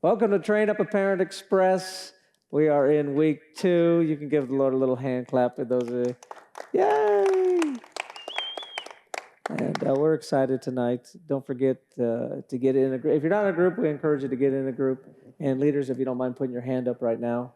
Welcome to Train Up a Parent Express. We are in week 2. You can give the Lord a little hand clap for those of you. Yay! And we're excited tonight. Don't forget to get in a group. If you're not in a group, we encourage you to get in a group. And leaders, if you don't mind putting your hand up right now.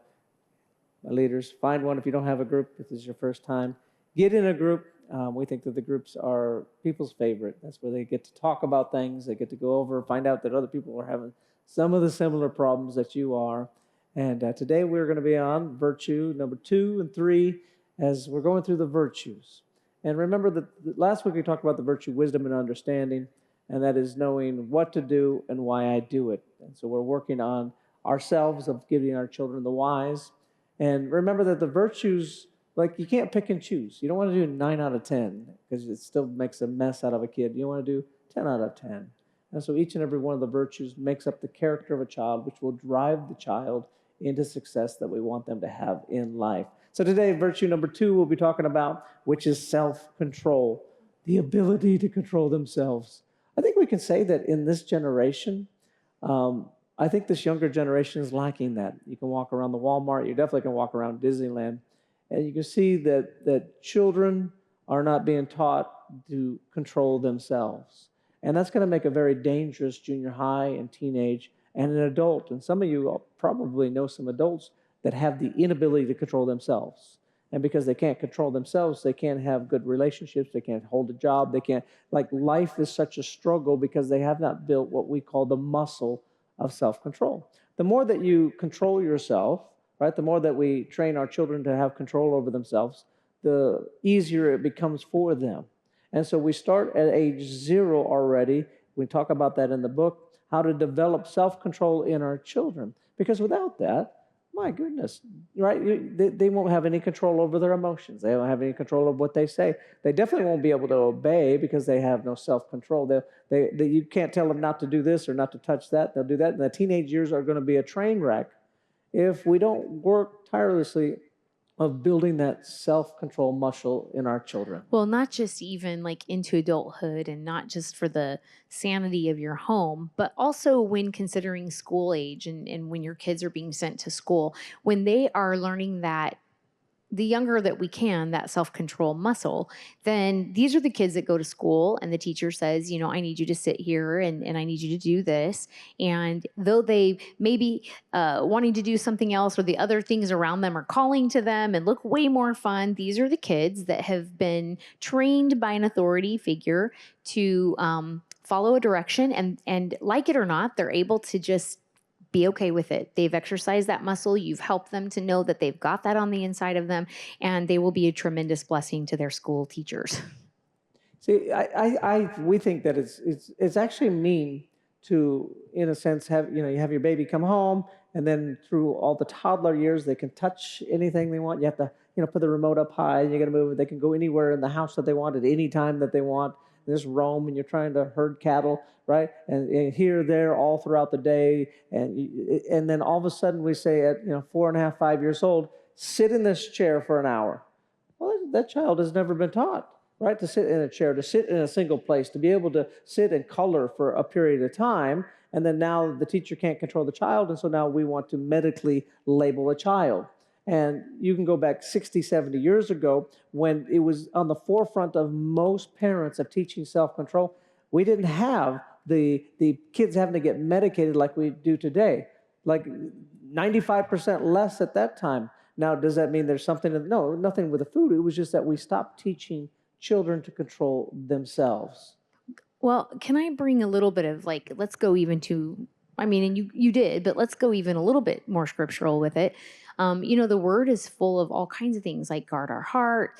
Leaders, find one if you don't have a group, if this is your first time. Get in a group. We think that the groups are people's favorite. That's where they get to talk about things. They get to go over, find out that other people are having some of the similar problems that you are. And today we're going to be on virtue number 2 and 3 as we're going through the virtues. And remember that last week we talked about the virtue, wisdom, and understanding, and that is knowing what to do and why I do it. And so we're working on ourselves of giving our children the whys. And remember that the virtues, like you can't pick and choose. You don't want to do 9 out of 10 because it still makes a mess out of a kid. You want to do 10 out of 10. And so each and every one of the virtues makes up the character of a child, which will drive the child into success that we want them to have in life. So today, virtue number 2 we'll be talking about, which is self-control, the ability to control themselves. I think we can say that in this generation, I think this younger generation is lacking that. You can walk around the Walmart, you definitely can walk around Disneyland, and you can see that children are not being taught to control themselves. And that's going to make a very dangerous junior high and teenage and an adult. And some of you probably know some adults that have the inability to control themselves. And because they can't control themselves, they can't have good relationships, they can't hold a job, they can't, like life is such a struggle because they have not built what we call the muscle of self-control. The more that you control yourself, right, the more that we train our children to have control over themselves, the easier it becomes for them. And so we start at age 0 already. We talk about that in the book, how to develop self-control in our children. Because without that, my goodness, right? They won't have any control over their emotions. They won't have any control of what they say. They definitely won't be able to obey because they have no self-control. You can't tell them not to do this or not to touch that. They'll do that. And the teenage years are going to be a train wreck if we don't work tirelessly of building that self-control muscle in our children. Well, not just even like into adulthood and not just for the sanity of your home, but also when considering school age and when your kids are being sent to school, when they are learning that the younger that we can, that self-control muscle, then these are the kids that go to school and the teacher says, I need you to sit here and I need you to do this. And though they may be wanting to do something else or the other things around them are calling to them and look way more fun, these are the kids that have been trained by an authority figure to follow a direction and like it or not, they're able to just be okay with it. They've exercised that muscle. You've helped them to know that they've got that on the inside of them, and they will be a tremendous blessing to their school teachers. See, we think that it's actually mean to, in a sense, you have your baby come home, and then through all the toddler years, they can touch anything they want. You have to, put the remote up high, and you're going to move it. They can go anywhere in the house that they want at any time that they want. Just roam, and you're trying to herd cattle, right? And here, there, all throughout the day, and then all of a sudden we say at 4.5, 5 years old, sit in this chair for an hour. Well, that child has never been taught, right, to sit in a chair, to sit in a single place, to be able to sit and color for a period of time. And then now the teacher can't control the child, and so now we want to medically label a child. And you can go back 60, 70 years ago when it was on the forefront of most parents of teaching self-control. We didn't have the kids having to get medicated like we do today, like 95% less at that time. Now, does that mean there's something? No, nothing with the food. It was just that we stopped teaching children to control themselves. Well, can I bring a little bit of let's go even to, and you did, but let's go even a little bit more scriptural with it. The word is full of all kinds of things like guard our heart,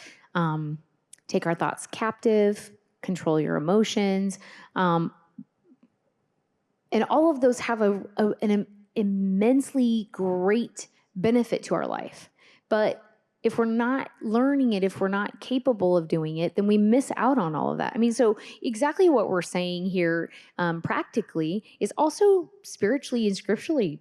take our thoughts captive, control your emotions. And all of those have an immensely great benefit to our life. But if we're not learning it, if we're not capable of doing it, then we miss out on all of that. So exactly what we're saying here practically is also spiritually and scripturally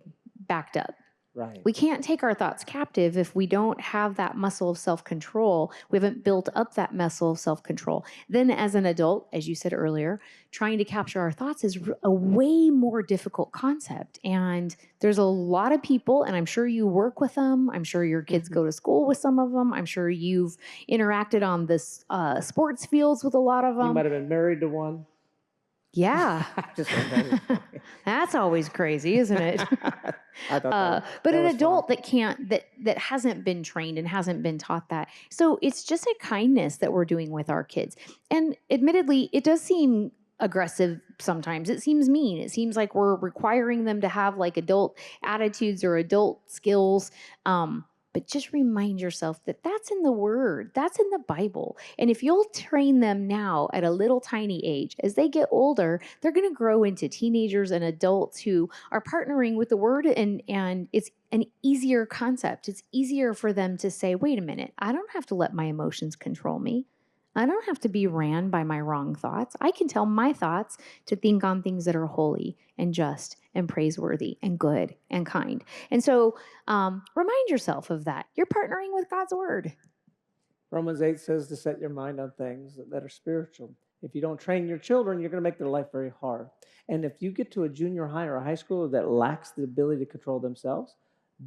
backed up. Right. We can't take our thoughts captive if we don't have that muscle of self-control. We haven't built up that muscle of self-control. Then as an adult, as you said earlier, trying to capture our thoughts is a way more difficult concept. And there's a lot of people, and I'm sure you work with them. I'm sure your kids go to school with some of them. I'm sure you've interacted on this sports fields with a lot of You them. might have been married to one. Yeah. Just kidding. That's always crazy, isn't it? I thought but that an was adult fun. that can't, that hasn't been trained and hasn't been taught that. So it's just a kindness that we're doing with our kids. And admittedly, it does seem aggressive sometimes. It seems mean. It seems like we're requiring them to have like adult attitudes or adult skills. But just remind yourself that that's in the Word, that's in the Bible. And if you'll train them now at a little tiny age, as they get older, they're going to grow into teenagers and adults who are partnering with the Word, and it's an easier concept. It's easier for them to say, wait a minute, I don't have to let my emotions control me. I don't have to be ran by my wrong thoughts. I can tell my thoughts to think on things that are holy and just and praiseworthy and good and kind. And so remind yourself of that. You're partnering with God's word. Romans 8 says to set your mind on things that are spiritual. If you don't train your children, you're going to make their life very hard. And if you get to a junior high or a high school that lacks the ability to control themselves,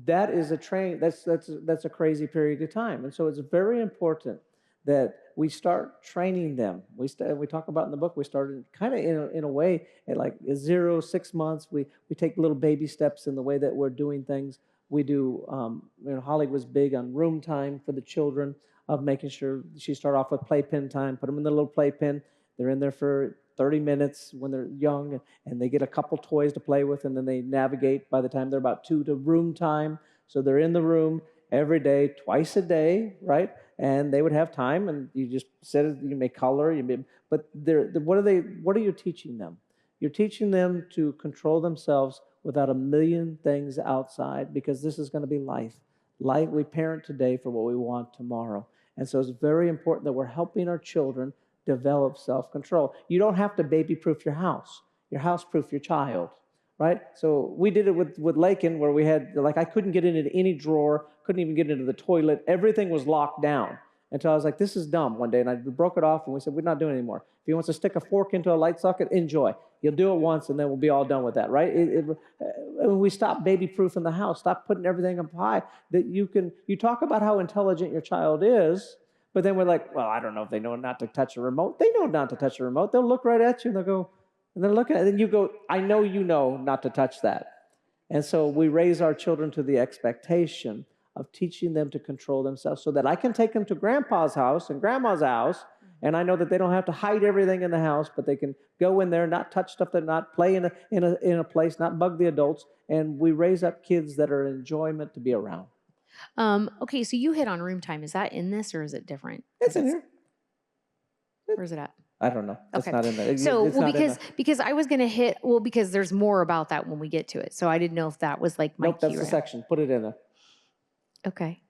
that is that's a crazy period of time. And so it's very important that we start training them. We talk about in the book, we started kind of in a way at like 0, 6 months. We take little baby steps in the way that we're doing things. We do, Holly was big on room time for the children, of making sure she started off with playpen time, put them in the little playpen. They're in there for 30 minutes when they're young, and they get a couple toys to play with, and then they navigate by the time they're about 2 to room time. So they're in the room every day, twice a day, right? And they would have time, and you just sit, you may color, but what are you teaching them? You're teaching them to control themselves without a million things outside, because this is going to be life. Life, we parent today for what we want tomorrow. And so it's very important that we're helping our children develop self-control. You don't have to baby-proof your house. Your house-proof your child, right? So we did it with Lakin, where we had, like, I couldn't get into any drawer, couldn't even get into the toilet. Everything was locked down. Until I was like, this is dumb one day. And I broke it off, and we said, we're not doing it anymore. If he wants to stick a fork into a light socket, enjoy. You'll do it once, and then we'll be all done with that, right? We stop baby-proofing the house. Stop putting everything up high. That you talk about how intelligent your child is, but then we're like, well, I don't know if they know not to touch a remote. They know not to touch a remote. They'll look right at you, and they'll go, and they're looking at it, and you go, I know you know not to touch that. And so we raise our children to the expectation of teaching them to control themselves, so that I can take them to grandpa's house and grandma's house, and I know that they don't have to hide everything in the house, but they can go in there, not touch stuff, that not play in a place, not bug the adults, and we raise up kids that are enjoyment to be around. Okay, so you hit on room time. Is that in this, or is it different? It's in here. Where's it at? I don't know. It's Okay. not in there. So, It's well, not in there. because I was going to hit, well, because there's more about that when we get to it. So I didn't know if that was like my Nope, that's cue the right section. Put it in there. Okay.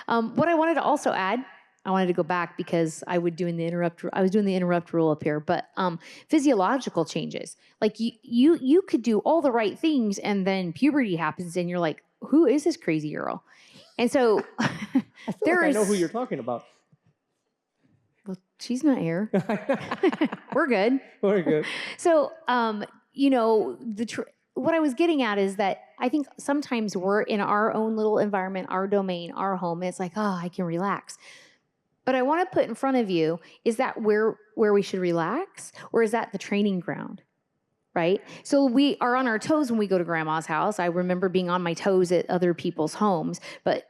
What I wanted to also add, I wanted to go back because I was doing the interrupt rule up here, but physiological changes. Like you could do all the right things, and then puberty happens, and you're like, who is this crazy girl? And so I feel like I know who you're talking about. Well, she's not here. We're good. Very good. So, what I was getting at is that I think sometimes we're in our own little environment, our domain, our home. And it's like, oh, I can relax. But I want to put in front of you, is that where we should relax, or is that the training ground? Right? So we are on our toes when we go to grandma's house. I remember being on my toes at other people's homes, but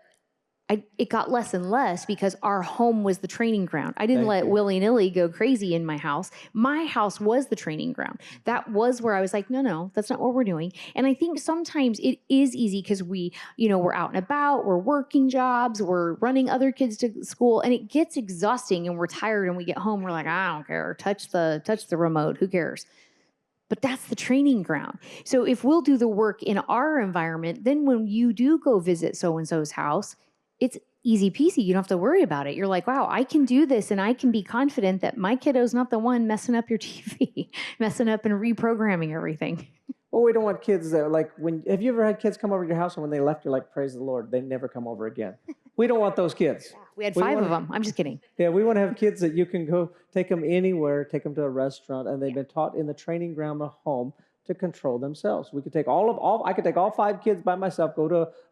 it got less and less because our home was the training ground. I didn't let willy-nilly go crazy in my house. My house was the training ground. That was where I was like, no, that's not what we're doing. And I think sometimes it is easy because we're out and about, we're working jobs, we're running other kids to school, and it gets exhausting, and we're tired, and we get home, we're like, I don't care, touch the remote, who cares? But that's the training ground. So if we'll do the work in our environment, then when you do go visit so-and-so's house, it's easy peasy. You don't have to worry about it. You're like, wow, I can do this, and I can be confident that my kiddo's not the one messing up your TV, messing up and reprogramming everything. Well, we don't want kids that like when. Have you ever had kids come over to your house and when they left, you're like, praise the Lord, they never come over again. We don't want those kids. We had We 5 want- of them. I'm just kidding. Yeah, we want to have kids that you can go take them anywhere, take them to a restaurant, and they've been taught in the training ground of home to control themselves. We could take I could take all 5 kids by myself, go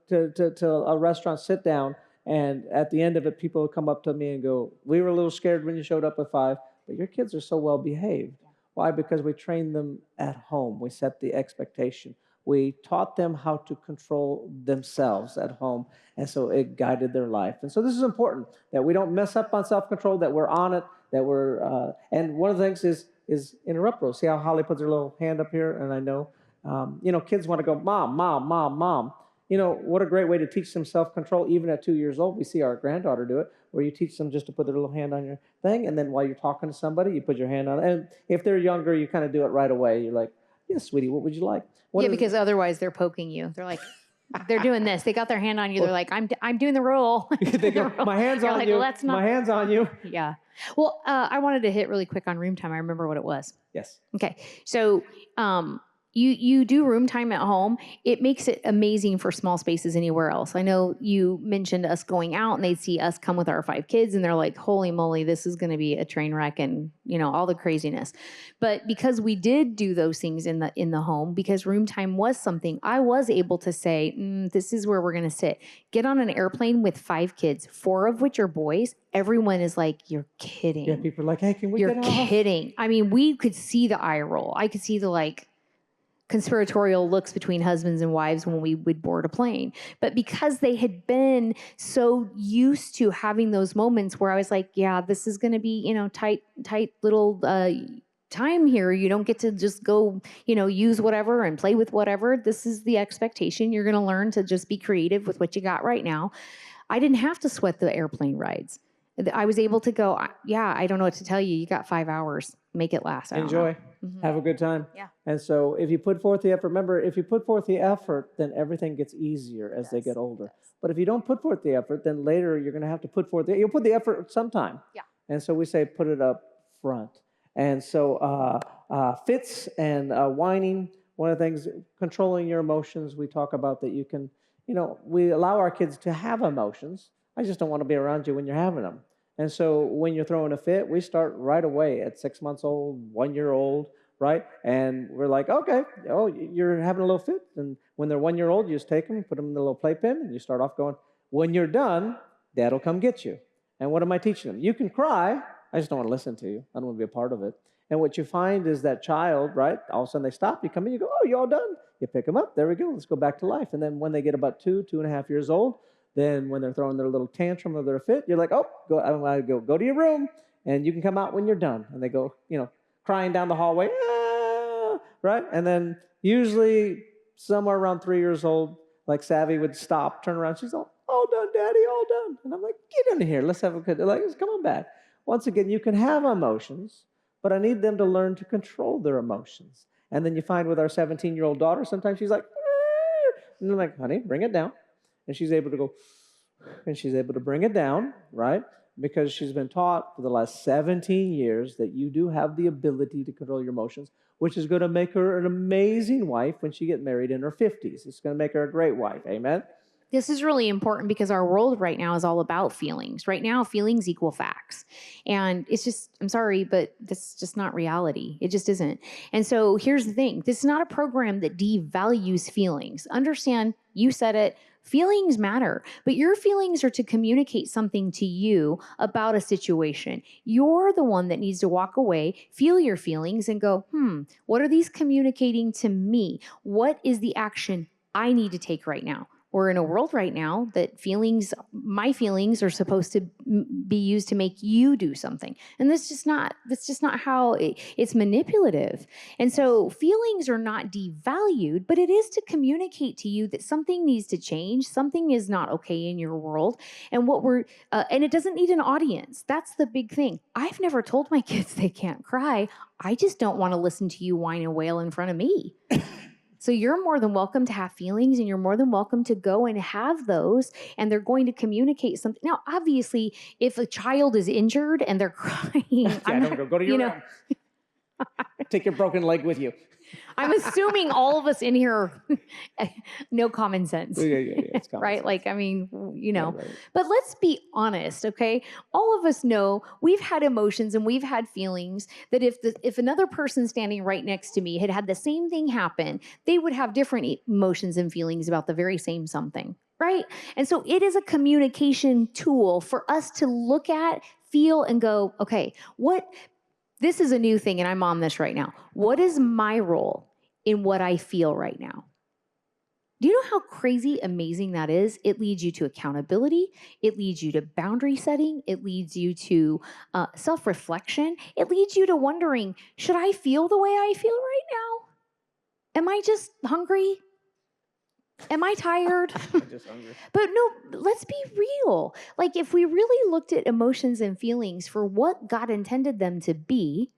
to a restaurant, sit down, and at the end of it, people would come up to me and go, "We were a little scared when you showed up with 5, but your kids are so well behaved." Why? Because we trained them at home. We set the expectation. We taught them how to control themselves at home, and so it guided their life. And so this is important that we don't mess up on self-control. That we're on it. That we're and one of the things is interrupt rules. See how Holly puts her little hand up here, and I know, kids want to go, mom, mom, mom, mom. What a great way to teach them self-control, even at 2 years old. We see our granddaughter do it, where you teach them just to put their little hand on your thing, and then while you're talking to somebody, you put your hand on it. And if they're younger, you kind of do it right away. You're like, yes, sweetie, what would you like? Because otherwise they're poking you. They're like, they're doing this. They got their hand on you. They're like, I'm doing the roll. They go, my hand's on you. My hand's on you. Yeah. Well, I wanted to hit really quick on room time. I remember what it was. Yes. Okay. So, you do room time at home. It makes it amazing for small spaces anywhere else. I know you mentioned us going out and they'd see us come with our 5 kids and they're like, holy moly, this is going to be a train wreck and, all the craziness. But because we did do those things in the home, because room time was something, I was able to say, this is where we're going to sit. Get on an airplane with 5 kids, 4 of which are boys. Everyone is like, you're kidding. Yeah, people are like, hey, can we get off? You're kidding. I mean, we could see the eye roll. I could see the conspiratorial looks between husbands and wives when we would board a plane. But because they had been so used to having those moments where I was like, yeah, this is going to be, tight little time here. You don't get to just go, use whatever and play with whatever. This is the expectation. You're going to learn to just be creative with what you got right now. I didn't have to sweat the airplane rides. I was able to go, I don't know what to tell you. You got 5 hours. Make it last. Enjoy. Have a good time. Yeah. And so if you put forth the effort, remember, if you put forth the effort, then everything gets easier as they get older. But if you don't put forth the effort, then later you're going to have to put forth you'll put the effort sometime. Yeah. And so we say put it up front. And so fits and whining, one of the things, controlling your emotions, we talk about that you can, we allow our kids to have emotions. I just don't want to be around you when you're having them. And so when you're throwing a fit, we start right away at 6 months old, 1 year old, right? And we're like, okay, you're having a little fit. And when they're 1 year old, you just take them, put them in the little playpen, and you start off going, when you're done, Dad will come get you. And what am I teaching them? You can cry. I just don't want to listen to you. I don't want to be a part of it. And what you find is that child, right, all of a sudden they stop. You come in, you go, oh, you all done? You pick them up. There we go. Let's go back to life. And then when they get about 2.5 years old, then when they're throwing their little tantrum of their fit, you're like, oh, go to your room, and you can come out when you're done. And they go, crying down the hallway, right? And then usually somewhere around 3 years old, like Savvy would stop, turn around. She's all done, Daddy, all done. And I'm like, get in here. Let's have a good, come on back. Once again, you can have emotions, but I need them to learn to control their emotions. And then you find with our 17-year-old daughter, sometimes she's like, and I'm like, honey, bring it down. And she's able to go, and she's able to bring it down, right? Because she's been taught for the last 17 years that you do have the ability to control your emotions, which is going to make her an amazing wife when she gets married in her 50s. It's going to make her a great wife. Amen? This is really important because our world right now is all about feelings. Right now, feelings equal facts. And it's just, I'm sorry, but that's just not reality. It just isn't. And so here's the thing. This is not a program that devalues feelings. Understand, you said it, feelings matter, but your feelings are to communicate something to you about a situation. You're the one that needs to walk away, feel your feelings and go, what are these communicating to me? What is the action I need to take right now? We're in a world right now that my feelings are supposed to be used to make you do something. And that's just not how it's manipulative. And so feelings are not devalued, but it is to communicate to you that something needs to change. Something is not okay in your world. And and it doesn't need an audience. That's the big thing. I've never told my kids they can't cry. I just don't want to listen to you whine and wail in front of me. So you're more than welcome to have feelings, and you're more than welcome to go and have those, and they're going to communicate something. Now, obviously, if a child is injured and they're crying, go to your room. Take your broken leg with you. I'm assuming all of us in here know common sense. Yeah, it's common right? sense. Like, I mean, you know, right. but let's be honest, okay? All of us know we've had emotions and we've had feelings that if another person standing right next to me had had the same thing happen, they would have different emotions and feelings about the very same something, right? And so it is a communication tool for us to look at, feel, and go, okay, this is a new thing, and I'm on this right now. What is my role in what I feel right now? Do you know how crazy amazing that is? It leads you to accountability. It leads you to boundary setting. It leads you to self reflection. It leads you to wondering, should I feel the way I feel right now? Am I just hungry? Am I tired? I'm just hungry. But no, let's be real. Like, if we really looked at emotions and feelings for what God intended them to be,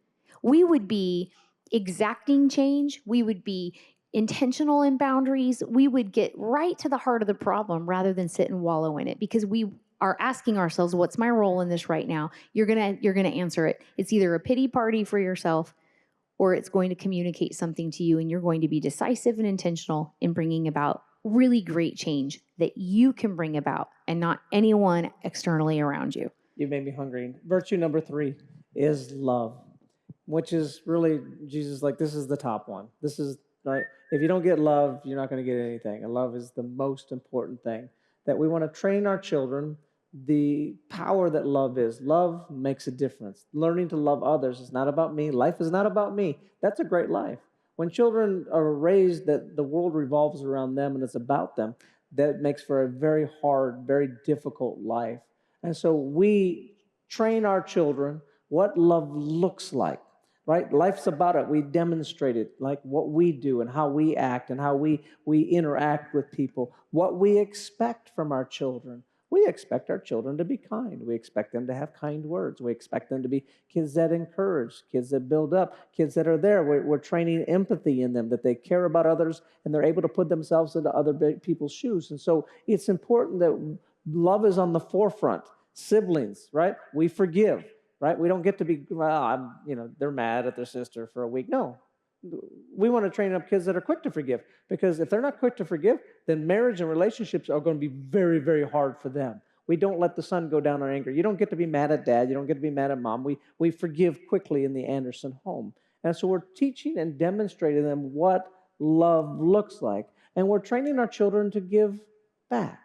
we would be exacting change. We would be intentional in boundaries. We would get right to the heart of the problem rather than sit and wallow in it, because we are asking ourselves, what's my role in this right now? You're going to answer it. It's either a pity party for yourself, or it's going to communicate something to you, and you're going to be decisive and intentional in bringing about really great change that you can bring about and not anyone externally around you. You made me hungry. Virtue number 3 is love, which is really Jesus, like, this is the top one. This is, right? If you don't get love, you're not going to get anything. And love is the most important thing. That we want to train our children the power that love is. Love makes a difference. Learning to love others is not about me. Life is not about me. That's a great life. When children are raised that the world revolves around them and it's about them, that makes for a very hard, very difficult life. And so we train our children what love looks like, right? Life's about it. We demonstrate it, like what we do and how we act and how we interact with people, what we expect from our children. We expect our children to be kind. We expect them to have kind words. We expect them to be kids that encourage, kids that build up, kids that are there. We're training empathy in them, that they care about others and they're able to put themselves into other people's shoes. And so it's important that love is on the forefront. Siblings, right? We forgive, right? We don't get to be, they're mad at their sister for a week. No. We want to train up kids that are quick to forgive, because if they're not quick to forgive, then marriage and relationships are going to be very, very hard for them. We don't let the sun go down on anger. You don't get to be mad at dad. You don't get to be mad at mom. We forgive quickly in the Anderson home. And so we're teaching and demonstrating them what love looks like. And we're training our children to give back,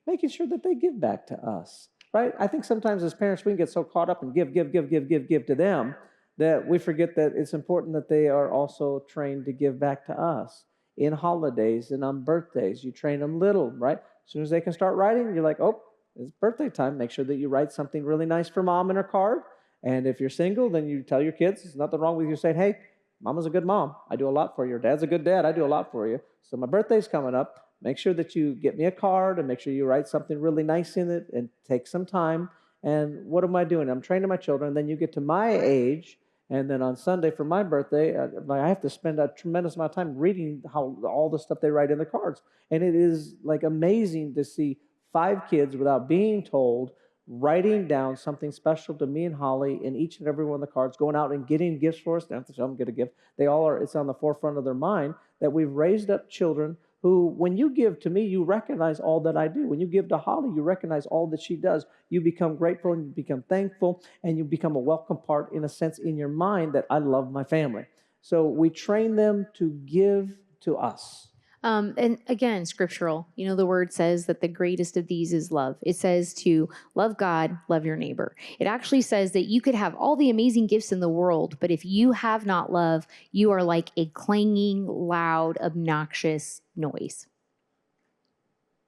making sure that they give back to us, right? I think sometimes as parents, we can get so caught up and give to them that we forget that it's important that they are also trained to give back to us. In holidays and on birthdays, you train them little, right? As soon as they can start writing, you're like, oh, it's birthday time. Make sure that you write something really nice for mom in her card. And if you're single, then you tell your kids, there's nothing wrong with you saying, hey, mama's a good mom. I do a lot for you. Or dad's a good dad. I do a lot for you. So my birthday's coming up. Make sure that you get me a card and make sure you write something really nice in it and take some time. And what am I doing? I'm training my children. And then you get to my age, and then on Sunday for my birthday, I have to spend a tremendous amount of time reading how all the stuff they write in the cards. And it is like amazing to see 5 kids, without being told, writing down something special to me and Holly in each and every one of the cards, going out and getting gifts for us. They don't have to tell them get a gift. They all are, it's on the forefront of their mind that we've raised up children who, when you give to me, you recognize all that I do. When you give to Holly, you recognize all that she does. You become grateful and you become thankful, and you become a welcome part, in a sense, in your mind that I love my family. So we train them to give to us. And again, scriptural, the word says that the greatest of these is love. It says to love God, love your neighbor. It actually says that you could have all the amazing gifts in the world, but if you have not love, you are like a clanging, loud, obnoxious noise.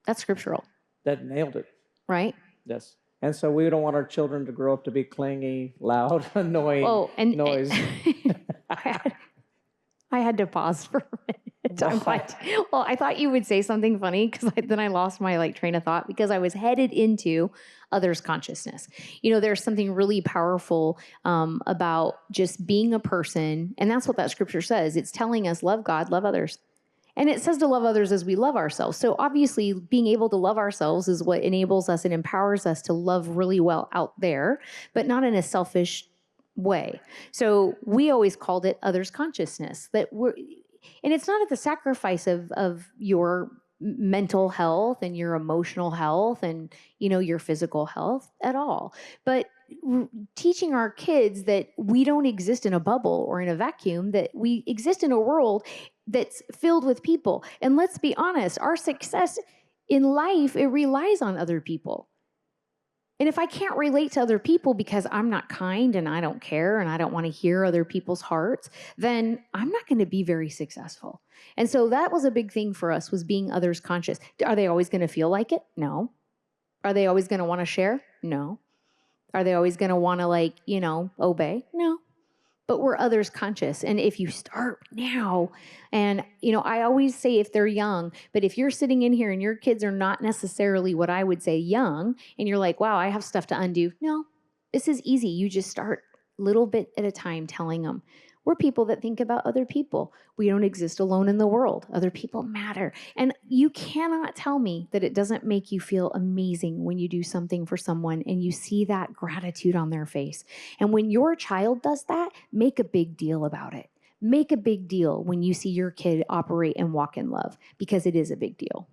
That's scriptural. That nailed it. Right? Yes. And so we don't want our children to grow up to be clangy, loud, annoying noise. I had to pause for a minute. I thought you would say something funny, because then I lost my train of thought, because I was headed into others' consciousness. There's something really powerful about just being a person, and that's what that scripture says. It's telling us love God, love others. And it says to love others as we love ourselves. So obviously being able to love ourselves is what enables us and empowers us to love really well out there, but not in a selfish way. So we always called it others consciousness, that we're, and it's not at the sacrifice of your mental health and your emotional health and your physical health at all, but teaching our kids that we don't exist in a bubble or in a vacuum, that we exist in a world that's filled with people. And let's be honest, our success in life, it relies on other people. And if I can't relate to other people because I'm not kind and I don't care and I don't want to hear other people's hearts, then I'm not going to be very successful. And so that was a big thing for us, was being others conscious. Are they always going to feel like it? No. Are they always going to want to share? No. Are they always going to want to obey? No. But we're others conscious. And if you start now, and I always say if they're young, but if you're sitting in here and your kids are not necessarily what I would say young, and you're like, wow, I have stuff to undo. No, this is easy. You just start little bit at a time telling them, we're people that think about other people. We don't exist alone in the world. Other people matter. And you cannot tell me that it doesn't make you feel amazing when you do something for someone and you see that gratitude on their face. And when your child does that, make a big deal about it. Make a big deal when you see your kid operate and walk in love, because it is a big deal.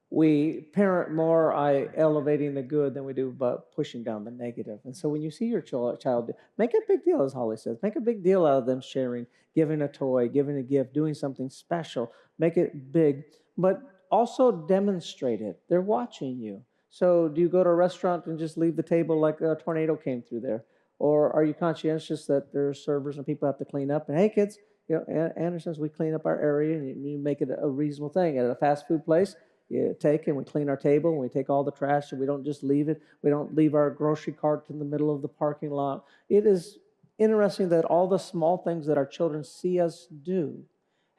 We parent more by elevating the good than we do about pushing down the negative. And so when you see your child, make a big deal, as Holly says, make a big deal out of them sharing, giving a toy, giving a gift, doing something special. Make it big, but also demonstrate it. They're watching you. So do you go to a restaurant and just leave the table like a tornado came through there? Or are you conscientious that there's servers and people have to clean up? And hey, kids, Anderson's, we clean up our area, and you make it a reasonable thing. At a fast food place, you take and we clean our table, and we take all the trash, and we don't just leave it. We don't leave our grocery cart in the middle of the parking lot. It is interesting that all the small things that our children see us do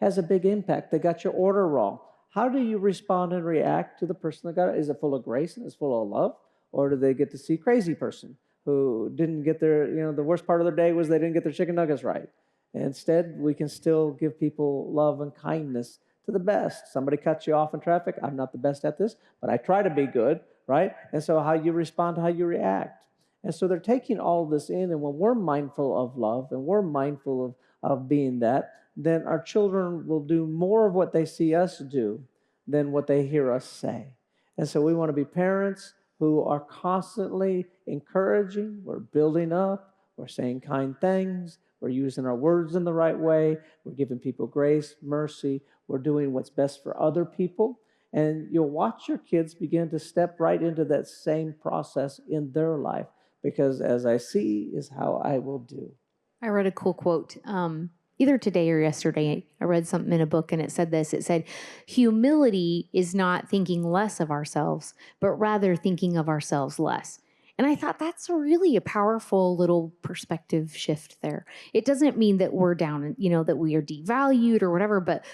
has a big impact. They got your order wrong. How do you respond and react to the person that got it? Is it full of grace and it's full of love? Or do they get to see crazy person who didn't get their, the worst part of their day was they didn't get their chicken nuggets right? Instead, we can still give people love and kindness to the best. Somebody cuts you off in traffic. I'm not the best at this, but I try to be good, right? And so how you respond, how you react. And so they're taking all of this in, and when we're mindful of love and we're mindful of being that, then our children will do more of what they see us do than what they hear us say. And so we want to be parents who are constantly encouraging, we're building up, we're saying kind things, we're using our words in the right way, we're giving people grace, mercy, we're doing what's best for other people. And you'll watch your kids begin to step right into that same process in their life, because as I see is how I will do. I read a cool quote either today or yesterday. I read something in a book and it said this. It said, humility is not thinking less of ourselves, but rather thinking of ourselves less. And I thought that's really a powerful little perspective shift there. It doesn't mean that we're down, that we are devalued or whatever, but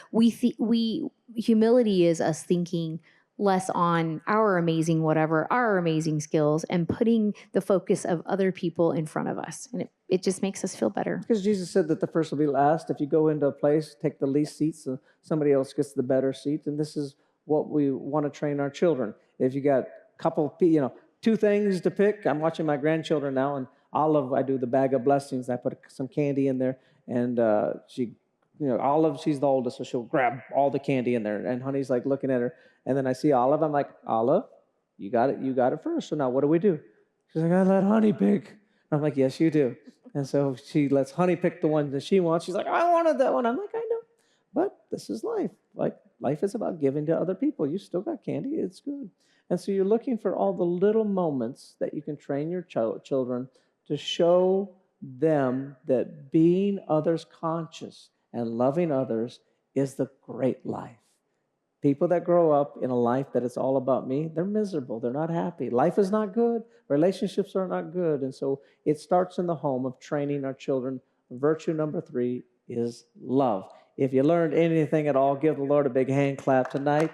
humility is us thinking less on our amazing whatever, our amazing skills, and putting the focus of other people in front of us. And it just makes us feel better. Because Jesus said that the first will be last. If you go into a place, take the least seats, so somebody else gets the better seat. And this is what we want to train our children. If you got a couple, two things to pick. I'm watching my grandchildren now, and Olive, I do the bag of blessings. I put some candy in there, and Olive, she's the oldest, so she'll grab all the candy in there. And Honey's like looking at her, and then I see Olive. I'm like, Olive, you got it first. So now what do we do? She's like, I let Honey pick. I'm like, yes, you do. And so she lets Honey pick the one that she wants. She's like, I wanted that one. I'm like, I know, but this is life. Like, life is about giving to other people. You still got candy. It's good. And so you're looking for all the little moments that you can train your children to show them that being others conscious and loving others is the great life. People that grow up in a life that it's all about me, they're miserable. They're not happy. Life is not good. Relationships are not good. And so it starts in the home of training our children. Virtue number 3 is love. If you learned anything at all, give the Lord a big hand clap tonight.